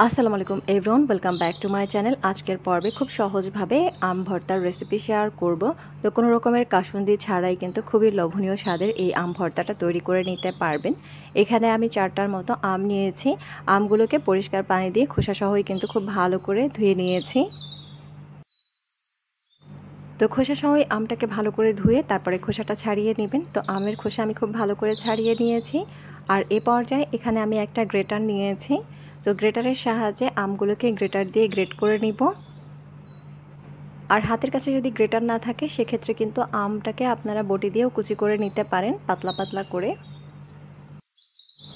আসসালামু আলাইকুম everyone, welcome back to my channel. আজকের পর্বে খুব সহজভাবে আম ভর্তার রেসিপি শেয়ার করব। তো কোনো রকমের কাসুন্দি ছাড়াই কিন্তু খুবই লোভনীয় স্বাদের এই আম ভর্তাটা তৈরি করে নিতে পারবেন। এখানে আমি 4টার মতো আম নিয়েছি। আমগুলোকে পরিষ্কার পানি দিয়ে খোসাসহই কিন্তু খুব ভালো করে ধুয়ে নিয়েছি। তো খোসাসহই আমটাকে ভালো করে ধুয়ে তারপরে খোসাটা ছাড়িয়ে নেবেন। তো আমের খোসা আমি খুব ভালো করে ছাড়িয়ে নিয়েছি। আর এ পর্যায়ে এখানে আমি একটা গ্রেটার নিয়েছি। তো গ্রেটারের সাহায্যে আমগুলোকে গ্রেটার দিয়ে গ্রেট করে নিব। আর হাতের কাছে যদি গ্রেটার না থাকে সেক্ষেত্রে কিন্তু আমটাকে আপনারা বটি দিয়েও কুচি করে নিতে পারেন পাতলা পাতলা করে।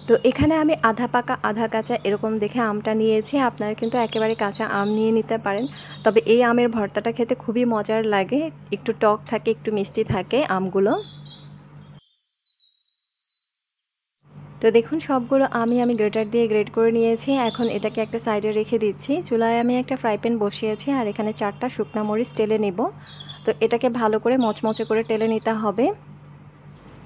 তো এখানে আমি আধা পাকা আধা কাঁচা এরকম দেখে আমটা নিয়েছি। আপনারা কিন্তু একেবারে কাঁচা আম নিয়ে নিতে পারেন। তবে এই আমের ভর্তাটা খেতে খুবই মজার লাগে, একটু টক থাকে একটু মিষ্টি থাকে আমগুলো। তো দেখুন সবগুলো আমি গ্রেটার দিয়ে গ্রেট করে নিয়েছি। এখন এটাকে একটা সাইডে রেখে দিচ্ছি। চুলায় আমি একটা ফ্রাই প্যান বসিয়েছি আর এখানে 4টা শুকনা মরিচ টেলে নেব। তো এটাকে ভালো করে মচমচে করে টেলে নিতে হবে।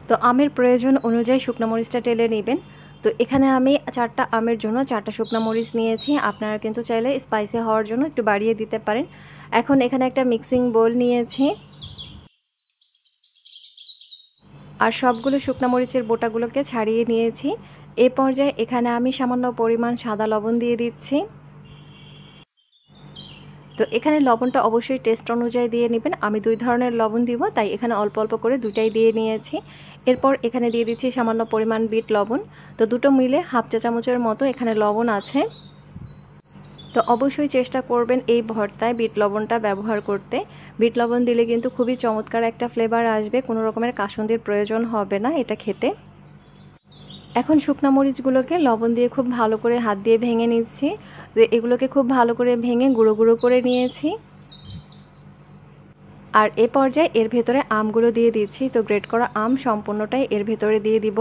তো আমের প্রয়োজন অনুযায়ী শুকনো মরিচটা টেলে নেবেন। তো এখানে আমি 4টা আমের জন্য 4টা শুকনো মরিচ নিয়েছি। আপনারা কিন্তু চাইলে স্পাইসি হওয়ার জন্য একটু বাড়িয়ে দিতে পারেন। এখন এখানে একটা মিক্সিং বোল নিয়েছি আর সবগুলো শুকনো মরিচের বোটাগুলোকে ছাড়িয়ে নিয়েছি। এই পর্যায়ে এখানে আমি সামান্য পরিমাণ সাদা লবণ দিয়ে দিচ্ছি। তো এখানে লবণটা অবশ্যই টেস্ট অনুযায়ী দিয়ে নেবেন। আমি 2 ধরনের লবণ দিব, তাই এখানে অল্প অল্প করে দুটাই দিয়ে নিয়েছি। এরপর এখানে দিয়ে দিচ্ছি সামান্য পরিমাণ বিট লবণ। তো দুটো মিলে হাফ চা চামচের মতো এখানে লবণ আছে। তো অবশ্যই চেষ্টা করবেন এই ভর্তায় বিট লবণটা ব্যবহার করতে। বিট লবণ দিলে কিন্তু খুবই চমৎকার একটা ফ্লেভার আসবে, কোনো রকমের কাসুন্দির প্রয়োজন হবে না এটা খেতে। এখন শুকনো মরিচগুলোকে লবণ দিয়ে খুব ভালো করে হাত দিয়ে ভেঙে নিচ্ছি। তো এগুলোকে খুব ভালো করে ভেঙে গুঁড়ো গুঁড়ো করে নিয়েছি। আর এ পর্যায়ে এর ভেতরে আমগুলো দিয়ে দিচ্ছি। তো গ্রেট করা আম সম্পূর্ণটাই এর ভেতরে দিয়ে দিব।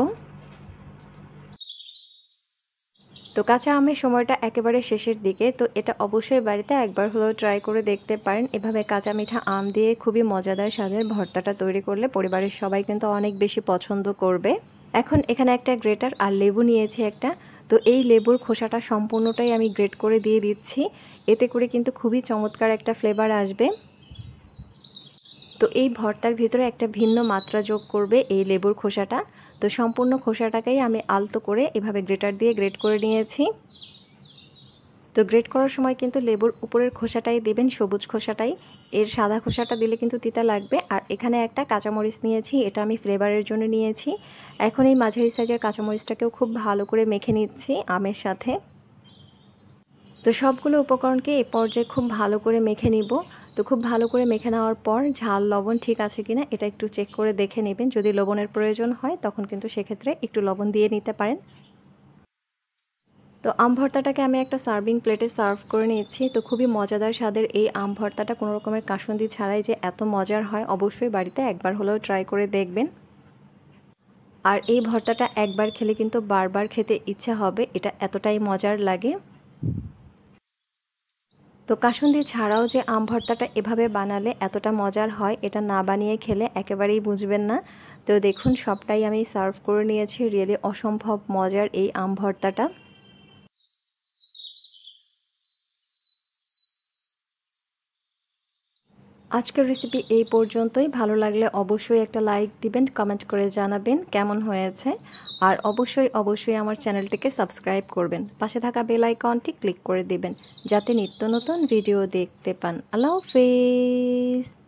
তো কাঁচা আমের সময়টা একেবারে শেষের দিকে। তো এটা অবশ্যই বাড়িতে একবার হলেও ট্রাই করে দেখতে পারেন। এভাবে কাঁচা মিঠা আম দিয়ে খুবই মজাদার স্বাদের ভর্তাটা তৈরি করলে পরিবারের সবাই কিন্তু অনেক বেশি পছন্দ করবে। এখন এখানে একটা গ্রেটার আর লেবু নিয়েছি একটা। তো এই লেবুর খোসাটা সম্পূর্ণটাই আমি গ্রেট করে দিয়ে দিচ্ছি। এতে করে কিন্তু খুবই চমৎকার একটা ফ্লেভার আসবে। তো এই ভর্তার ভিতরে একটা ভিন্ন মাত্রা যোগ করবে এই লেবুর খোসাটা। তো সম্পূর্ণ খোসাটাকেই আমি আলতো করে এভাবে গ্রেটার দিয়ে গ্রেট করে নিয়েছি। তো গ্রেট করার সময় কিন্তু লেবুর উপরের খোসাটাই দেবেন, সবুজ খোসাটাই। এর সাদা খোসাটা দিলে কিন্তু তিতা লাগবে। আর এখানে একটা কাঁচামরিচ নিয়েছি, এটা আমি ফ্লেভারের জন্য নিয়েছি। এখন এই মাঝারি সাইজের কাঁচামরিচটাকেও খুব ভালো করে মেখে নিচ্ছি আমের সাথে। তো সবগুলো উপকরণকে এই পর্যায়ে খুব ভালো করে মেখে নিব। তো খুব ভালো করে মেখে নেওয়ার পর ঝাল লবণ ঠিক আছে কিনা এটা একটু চেক করে দেখে নেবেন। যদি লবণের প্রয়োজন হয় তখন কিন্তু সেক্ষেত্রে একটু লবণ দিয়ে নিতে পারেন। তো আম ভর্তাটাকে আমি একটা সার্ভিং প্লেটে সার্ভ করে নিচ্ছি। তো খুবই মজাদার স্বাদের এই আম ভর্তাটা কোনো রকমের কাসুন্দি ছাড়াই যে এত মজার হয়, অবশ্যই বাড়িতে একবার হলেও ট্রাই করে দেখবেন। আর এই ভর্তাটা একবার খেলে কিন্তু বারবার খেতে ইচ্ছে হবে, এটা এতটাই মজার লাগে। তো কাসুন্দি ছাড়াও যে আম ভর্তাটা এভাবে বানালে এতটা মজার হয়, এটা না বানিয়ে খেলে একেবারেই বুঝবেন না। তো দেখুন সবটাই আমি সার্ভ করে নিয়েছি। রিয়েলি অসম্ভব মজার এই আম ভর্তাটা। আজকের রেসিপি এই পর্যন্তই। ভালো লাগলে অবশ্যই একটা লাইক দিবেন, কমেন্ট করে জানাবেন কেমন হয়েছে। আর অবশ্যই আমার চ্যানেলটিকে সাবস্ক্রাইব করবেন। পাশে থাকা বেল আইকনটি ক্লিক করে দিবেন যাতে নিত্য নতুন ভিডিও দেখতে পান। আল্লাহ হাফেজ।